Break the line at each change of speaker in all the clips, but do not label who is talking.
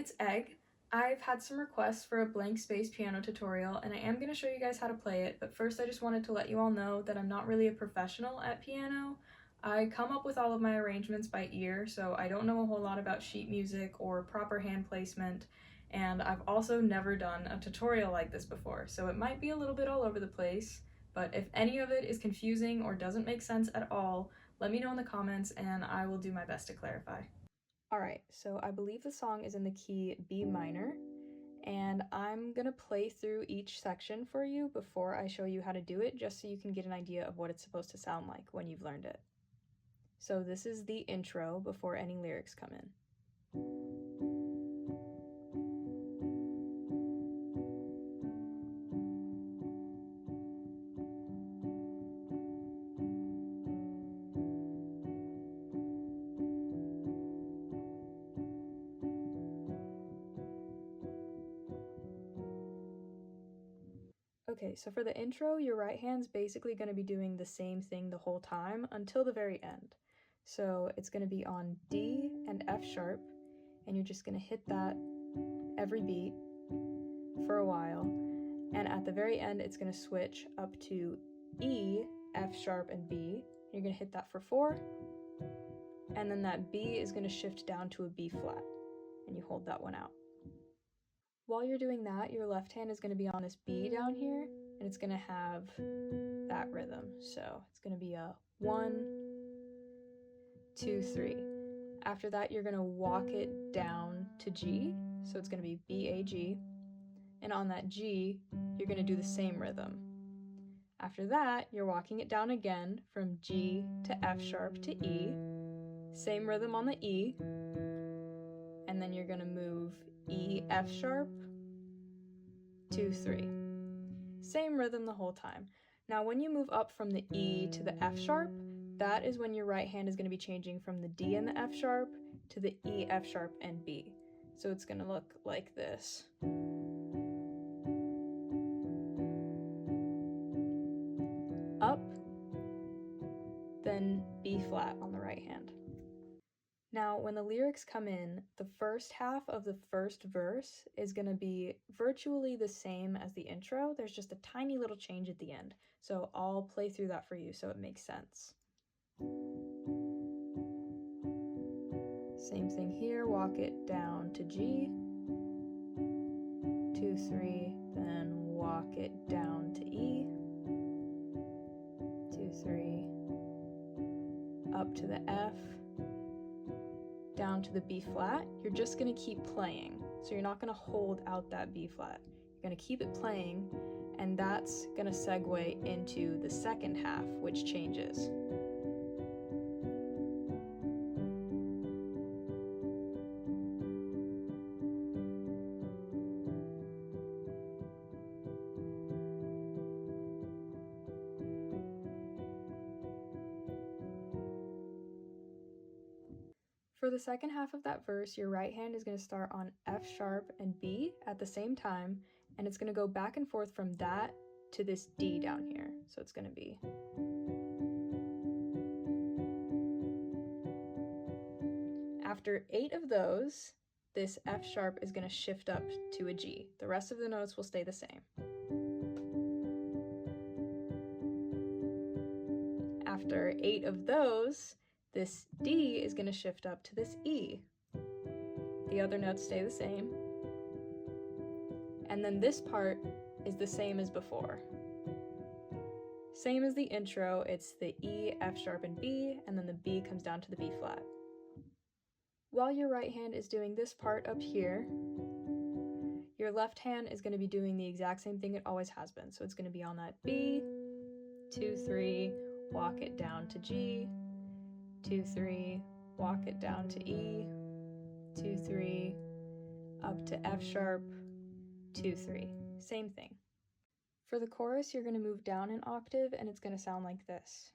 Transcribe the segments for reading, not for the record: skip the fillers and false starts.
it's Egg. I've had some requests for a blank space piano tutorial and I am going to show you guys how to play it, but first I just wanted to let you all know that I'm not really a professional at piano. I come up with all of my arrangements by ear, so I don't know a whole lot about sheet music or proper hand placement, and I've also never done a tutorial like this before, so it might be a little bit all over the place, but if any of it is confusing or doesn't make sense at all, let me know in the comments and I will do my best to clarify. Alright, so I believe the song is in the key B minor, and I'm gonna play through each section for you before I show you how to do it, just so you can get an idea of what it's supposed to sound like when you've learned it. So this is the intro before any lyrics come in. Okay, so for the intro, your right hand's basically going to be doing the same thing the whole time until the very end. So it's going to be on D and F sharp, and you're just going to hit that every beat for a while. And at the very end, it's going to switch up to E, F sharp, and B. You're going to hit that for 4, and then that B is going to shift down to a B flat, and you hold that one out. While you're doing that, your left hand is going to be on this B down here, and it's going to have that rhythm. So it's going to be a 1, 2, 3. After that, you're going to walk it down to G, so it's going to be B, A, G. And on that G, you're going to do the same rhythm. After that, you're walking it down again from G to F sharp to E. Same rhythm on the E. And then you're going to move E, F sharp, 2, 3. Same rhythm the whole time. Now when you move up from the E to the F sharp, that is when your right hand is going to be changing from the D and the F sharp to the E, F sharp, and B. So it's going to look like this. Up, then B flat on the right hand. Now, when the lyrics come in, the first half of the first verse is going to be virtually the same as the intro. There's just a tiny little change at the end. So I'll play through that for you so it makes sense. Same thing here, walk it down to G, 2, 3, then walk it down to E, 2, 3, up to the F, down to the B flat. You're just going to keep playing. So you're not going to hold out that B flat. You're going to keep it playing, and that's going to segue into the second half, which changes. For the second half of that verse, your right hand is going to start on F sharp and B at the same time, and it's going to go back and forth from that to this D down here. So it's going to be after 8 of those, this F sharp is going to shift up to a G. The rest of the notes will stay the same. After 8 of those, this D is going to shift up to this E. The other notes stay the same. And then this part is the same as before. Same as the intro, it's the E, F sharp, and B, and then the B comes down to the B flat. While your right hand is doing this part up here, your left hand is going to be doing the exact same thing it always has been. So it's going to be on that B, 2, 3, walk it down to G, 2, 3, walk it down to E, 2, 3, up to F sharp, 2, 3. Same thing. For the chorus, you're going to move down an octave and it's going to sound like this.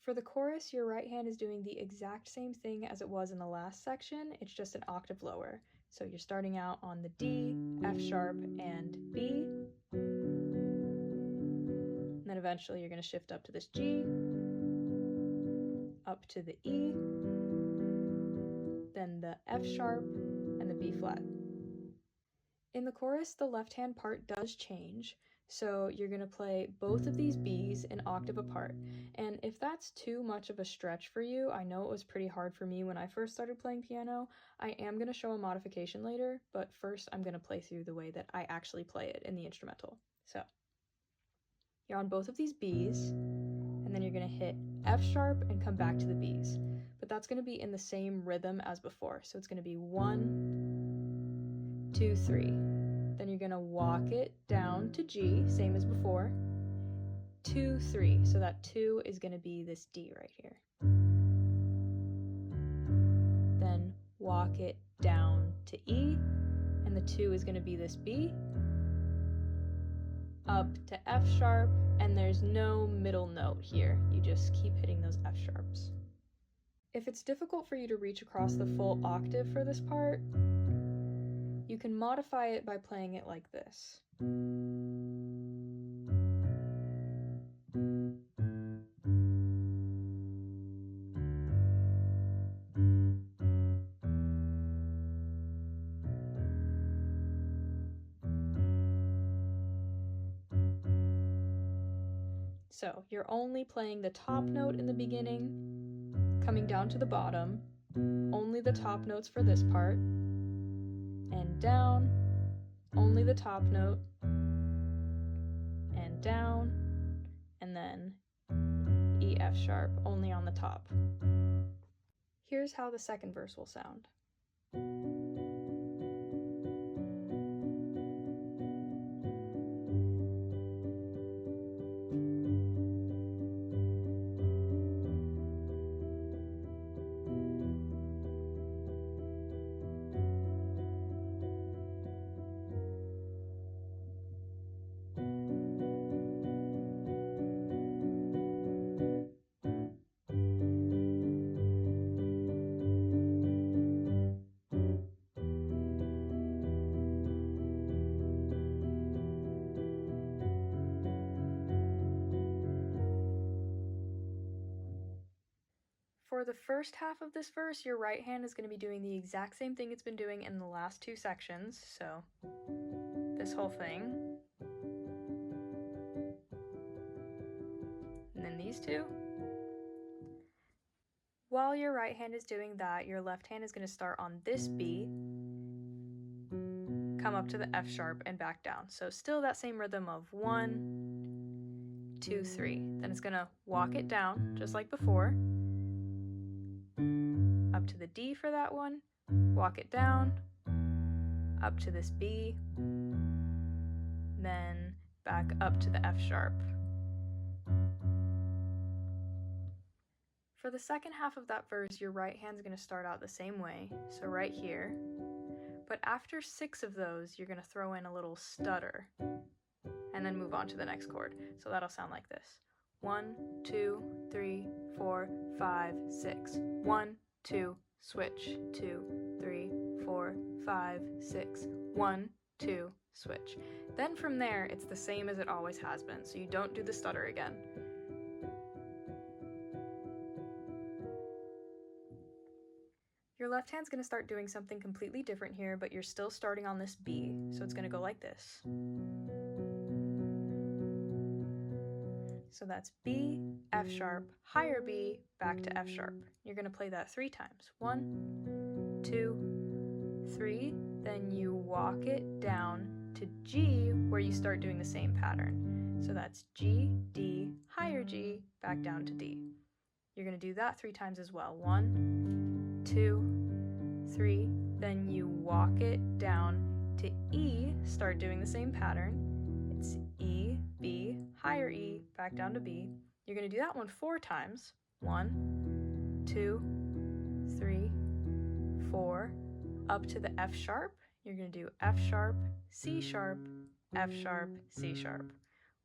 For the chorus, your right hand is doing the exact same thing as it was in the last section, it's just an octave lower. So you're starting out on the D, F sharp, and B. And then eventually you're going to shift up to this G, up to the E, then the F sharp, and the B flat. In the chorus, the left-hand part does change, so you're going to play both of these Bs an octave apart. And if that's too much of a stretch for you, I know it was pretty hard for me when I first started playing piano. I am going to show a modification later, but first I'm going to play through the way that I actually play it in the instrumental. So you're on both of these Bs, and then you're going to hit F sharp and come back to the Bs. But that's going to be in the same rhythm as before. So it's going to be 1, 2, 3. Then you're going to walk it down to G, same as before. 2, 3. So that 2 is going to be this D right here. Then walk it down to E, and the 2 is going to be this B. Up to F sharp, and there's no middle note here. You just keep hitting those F sharps. If it's difficult for you to reach across the full octave for this part, you can modify it by playing it like this. So you're only playing the top note in the beginning, coming down to the bottom, only the top notes for this part, and down, only the top note, and down, and then E, F sharp, only on the top. Here's how the second verse will sound. For the first half of this verse, your right hand is going to be doing the exact same thing it's been doing in the last two sections, so this whole thing. And then these two. While your right hand is doing that, your left hand is going to start on this B, come up to the F sharp, and back down. So still that same rhythm of 1, 2, 3. Then it's going to walk it down, just like before. Up to the D for that one, walk it down, up to this B, then back up to the F sharp. For the second half of that verse, your right hand's going to start out the same way, so right here, but after 6 of those, you're going to throw in a little stutter, and then move on to the next chord. So that'll sound like this. 1, 2, 3, 4, 5, 6. 1, 2, switch, 2, 3, 4, 5, 6, 1, 2, switch. Then from there, it's the same as it always has been, so you don't do the stutter again. Your left hand's going to start doing something completely different here, but you're still starting on this B, so it's going to go like this. So that's B, F sharp, higher B, back to F sharp. You're going to play that 3 times. 1, 2, 3. Then you walk it down to G, where you start doing the same pattern. So that's G, D, higher G, back down to D. You're going to do that 3 times as well. 1, 2, 3. Then you walk it down to E, start doing the same pattern. It's E, B, higher E, back down to B. You're going to do that one 4 times. 1, 2, 3, 4. Up to the F sharp. You're going to do F sharp, C sharp, F sharp, C sharp.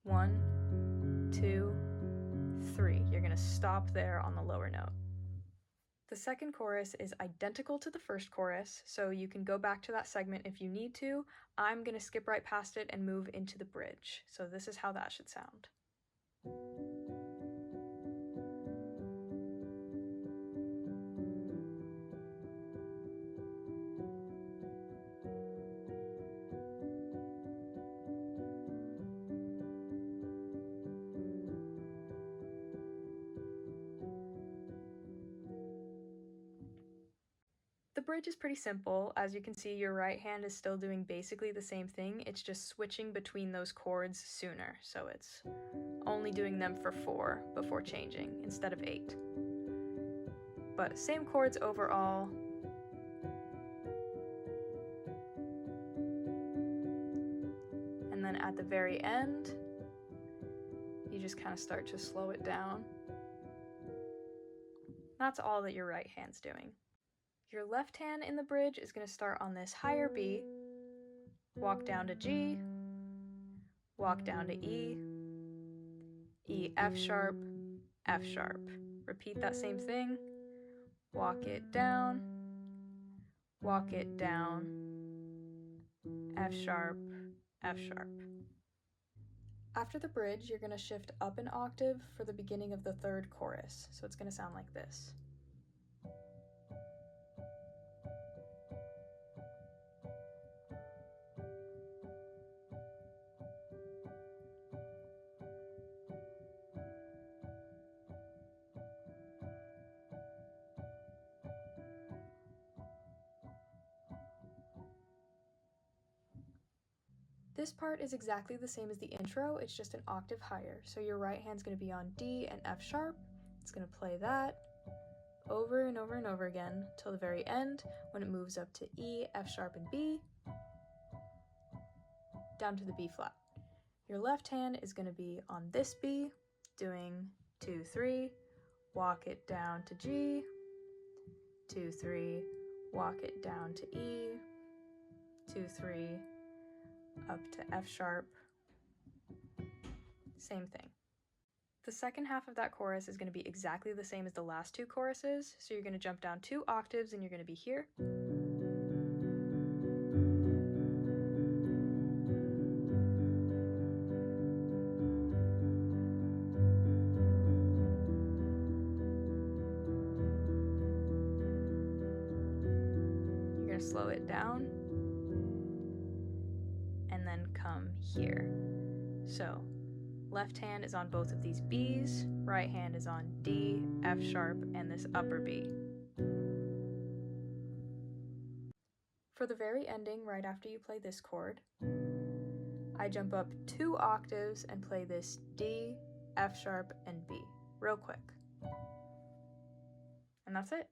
1, 2, 3. You're going to stop there on the lower note. The second chorus is identical to the first chorus, so you can go back to that segment if you need to. I'm going to skip right past it and move into the bridge. So this is how that should sound. The bridge is pretty simple. As you can see, your right hand is still doing basically the same thing. It's just switching between those chords sooner. So it's only doing them for 4 before changing instead of 8. But same chords overall. And then at the very end, you just kind of start to slow it down. That's all that your right hand's doing. Your left hand in the bridge is going to start on this higher B, walk down to G, walk down to E, E, F sharp, F sharp. Repeat that same thing, walk it down, F sharp, F sharp. After the bridge, you're going to shift up an octave for the beginning of the third chorus, so it's going to sound like this. This part is exactly the same as the intro, it's just an octave higher. So your right hand's going to be on D and F sharp. It's going to play that over and over and over again till the very end when it moves up to E, F sharp, and B, down to the B flat. Your left hand is going to be on this B, doing 2, 3, walk it down to G, 2, 3, walk it down to E, 2, 3, up to F sharp, same thing. The second half of that chorus is going to be exactly the same as the last 2 choruses, so you're going to jump down 2 octaves and you're going to be here. You're going to slow it down and then come here. So left hand is on both of these B's, right hand is on D, F sharp, and this upper B. For the very ending, right after you play this chord, I jump up 2 octaves and play this D, F sharp, and B, real quick. And that's it.